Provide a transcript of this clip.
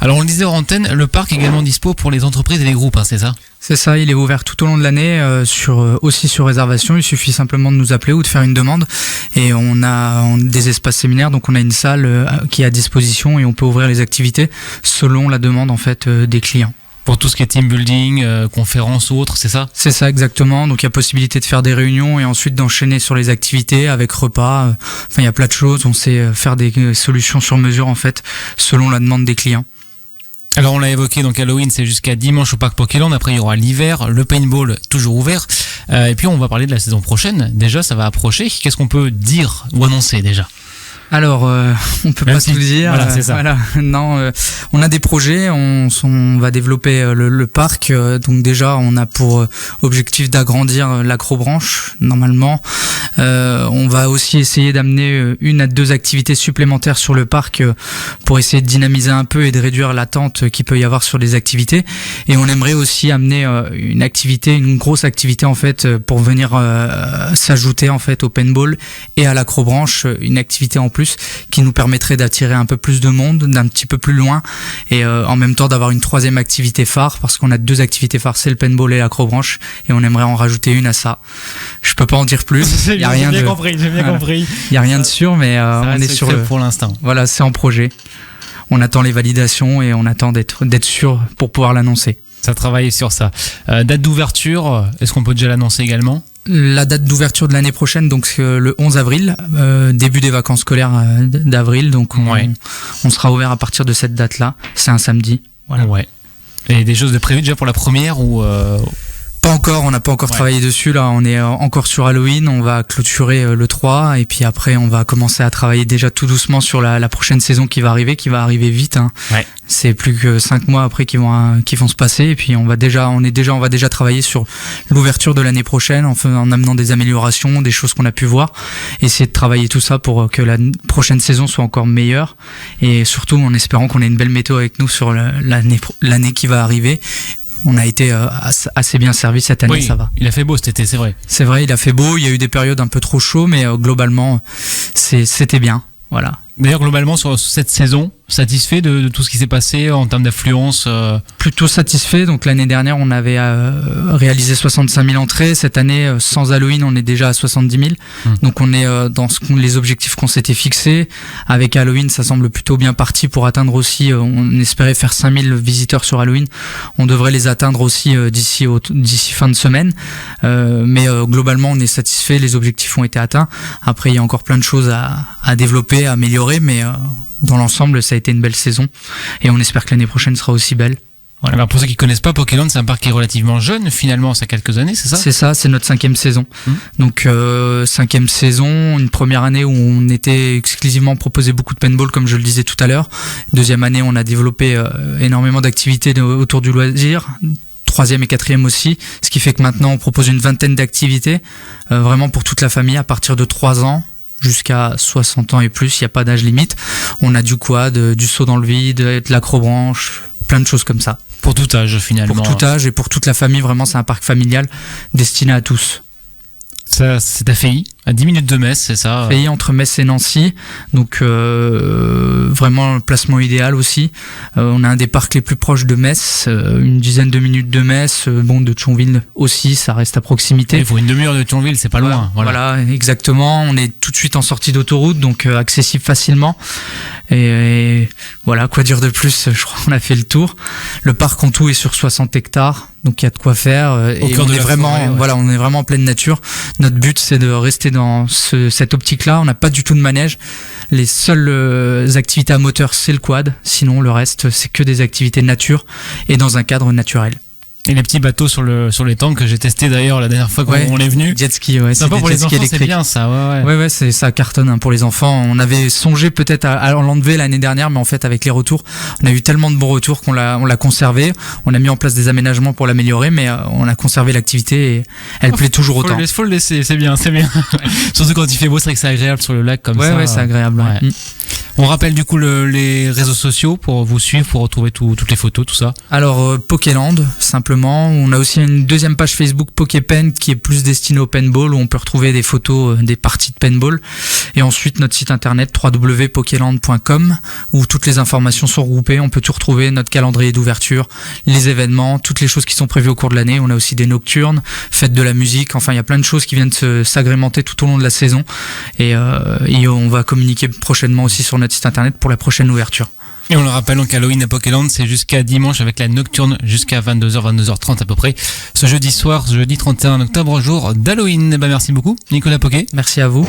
Alors on le disait hors antenne, le parc est également dispo pour les entreprises et les groupes, c'est ça ? C'est ça, il est ouvert tout au long de l'année, aussi sur réservation. Il suffit simplement de nous appeler ou de faire une demande. Et on a des espaces séminaires, donc on a une salle qui est à disposition et on peut ouvrir les activités selon la demande en fait des clients. Pour tout ce qui est team building, conférences ou autres, c'est ça ? C'est ça exactement, donc il y a possibilité de faire des réunions et ensuite d'enchaîner sur les activités avec repas. Enfin, il y a plein de choses, on sait faire des solutions sur mesure en fait selon la demande des clients. Alors on l'a évoqué, donc Halloween c'est jusqu'à dimanche au parc Pokéland, après il y aura l'hiver, le paintball toujours ouvert, et puis on va parler de la saison prochaine, déjà ça va approcher, qu'est-ce qu'on peut dire ou annoncer déjà ? Alors, on peut même pas tout dire. Voilà, c'est ça. Voilà. Non, on a des projets. On va développer le parc. Donc déjà, on a pour objectif d'agrandir l'acrobranche. Normalement, on va aussi essayer d'amener 1 à 2 activités supplémentaires sur le parc pour essayer de dynamiser un peu et de réduire l'attente qu'il peut y avoir sur les activités. Et on aimerait aussi amener une grosse activité en fait pour venir s'ajouter en fait au paintball et à l'acrobranche, une activité en plus qui nous permettrait d'attirer un peu plus de monde d'un petit peu plus loin et en même temps d'avoir une 3e activité phare parce qu'on a 2 activités phares, c'est le paintball et l'acrobranche et on aimerait en rajouter une à ça. Je peux pas en dire plus. J'ai bien compris. Il y a rien de sûr mais on est sur pour l'instant. Voilà, c'est en projet. On attend les validations et on attend d'être sûr pour pouvoir l'annoncer. Ça travaille sur ça. Date d'ouverture, est-ce qu'on peut déjà l'annoncer également ? La date d'ouverture de l'année prochaine, donc le 11 avril, début des vacances scolaires d'avril, donc on sera ouvert à partir de cette date-là. C'est un samedi. Voilà. Ouais. Et des choses de prévues déjà pour la première ou Pas encore, on n'a pas encore travaillé dessus. Là, on est encore sur Halloween. On va clôturer le 3 et puis après, on va commencer à travailler déjà tout doucement sur la prochaine saison qui va arriver vite. Hein. Ouais. C'est plus que 5 mois après qui vont se passer et puis on va déjà travailler sur l'ouverture de l'année prochaine en amenant des améliorations, des choses qu'on a pu voir, essayer de travailler tout ça pour que la prochaine saison soit encore meilleure et surtout en espérant qu'on ait une belle météo avec nous sur l'année qui va arriver. On a été assez bien servi cette année, ça va. Il a fait beau cet été, c'est vrai. C'est vrai, il a fait beau, il y a eu des périodes un peu trop chaudes, mais globalement, c'était bien. Voilà. D'ailleurs, globalement, sur cette saison, satisfait de tout ce qui s'est passé en termes d'affluence Plutôt satisfait. Donc l'année dernière, on avait réalisé 65 000 entrées. Cette année, sans Halloween, on est déjà à 70 000. Donc on est dans les objectifs qu'on s'était fixés. Avec Halloween, ça semble plutôt bien parti pour atteindre aussi, on espérait faire 5 000 visiteurs sur Halloween. On devrait les atteindre aussi d'ici fin de semaine. Mais globalement, on est satisfait. Les objectifs ont été atteints. Après, il y a encore plein de choses à développer, à améliorer, mais dans l'ensemble, ça a été une belle saison et on espère que l'année prochaine sera aussi belle. Voilà. Alors pour ceux qui connaissent pas, Pokéland, c'est un parc qui est relativement jeune, finalement, ça a quelques années, c'est ça ? C'est ça, c'est notre 5e saison. Donc 5e saison, une première année où on était exclusivement proposé beaucoup de paintball, comme je le disais tout à l'heure. Deuxième année, on a développé énormément d'activités autour du loisir. 3e et 4e aussi, ce qui fait que maintenant on propose une vingtaine d'activités, vraiment pour toute la famille à partir de 3 ans. Jusqu'à 60 ans et plus, il n'y a pas d'âge limite. On a du quad, du saut dans le vide, de l'acrobranche, plein de choses comme ça. Pour tout âge finalement. Pour tout âge et pour toute la famille, vraiment c'est un parc familial destiné à tous. Ça, c'est à Feilly, à 10 minutes de Metz, c'est ça ? Feilly entre Metz et Nancy, donc vraiment le placement idéal aussi. On a un des parcs les plus proches de Metz, une dizaine de minutes de Metz, de Thionville aussi, ça reste à proximité. Il faut une demi-heure de Thionville, c'est pas loin. Voilà, exactement. On est tout de suite en sortie d'autoroute, donc accessible facilement. Et voilà, quoi dire de plus, je crois qu'on a fait le tour. Le parc en tout est sur 60 hectares. Donc il y a de quoi faire et on est vraiment on est vraiment en pleine nature. Notre but c'est de rester dans cette optique-là. On n'a pas du tout de manège. Les seules activités à moteur c'est le quad. Sinon le reste c'est que des activités nature et dans un cadre naturel. Et les petits bateaux sur les tanks que j'ai testé d'ailleurs la dernière fois qu'on est venu. Jet ski, c'est sympa pour les enfants, c'est bien ça. Ouais, ça cartonne pour les enfants. On avait songé peut-être à l'enlever l'année dernière, mais en fait avec les retours, on a eu tellement de bons retours qu'on l'a conservé. On a mis en place des aménagements pour l'améliorer, mais on a conservé l'activité et elle plaît toujours autant. Faut le laisser, c'est bien. Surtout quand il fait beau, c'est vrai que c'est agréable sur le lac comme ça. Ouais, c'est agréable. Ouais. On rappelle du coup les réseaux sociaux pour vous suivre, pour retrouver toutes les photos, tout ça. Alors Pokéland, simplement. On a aussi une deuxième page Facebook Poképen qui est plus destinée au paintball, où on peut retrouver des photos des parties de paintball. Et ensuite notre site internet www.pokéland.com, où toutes les informations sont regroupées. On peut tout retrouver, notre calendrier d'ouverture, les événements, toutes les choses qui sont prévues au cours de l'année. On a aussi des nocturnes, fêtes de la musique. Enfin, il y a plein de choses qui viennent s'agrémenter tout au long de la saison. Et on va communiquer prochainement aussi sur notre site internet pour la prochaine ouverture. Et on le rappelle, donc Halloween à Pokéland, c'est jusqu'à dimanche avec la nocturne jusqu'à 22h, 22h30 à peu près. Ce jeudi soir, jeudi 31 octobre, jour d'Halloween. Merci beaucoup, Nicolas Poquet. Merci à vous.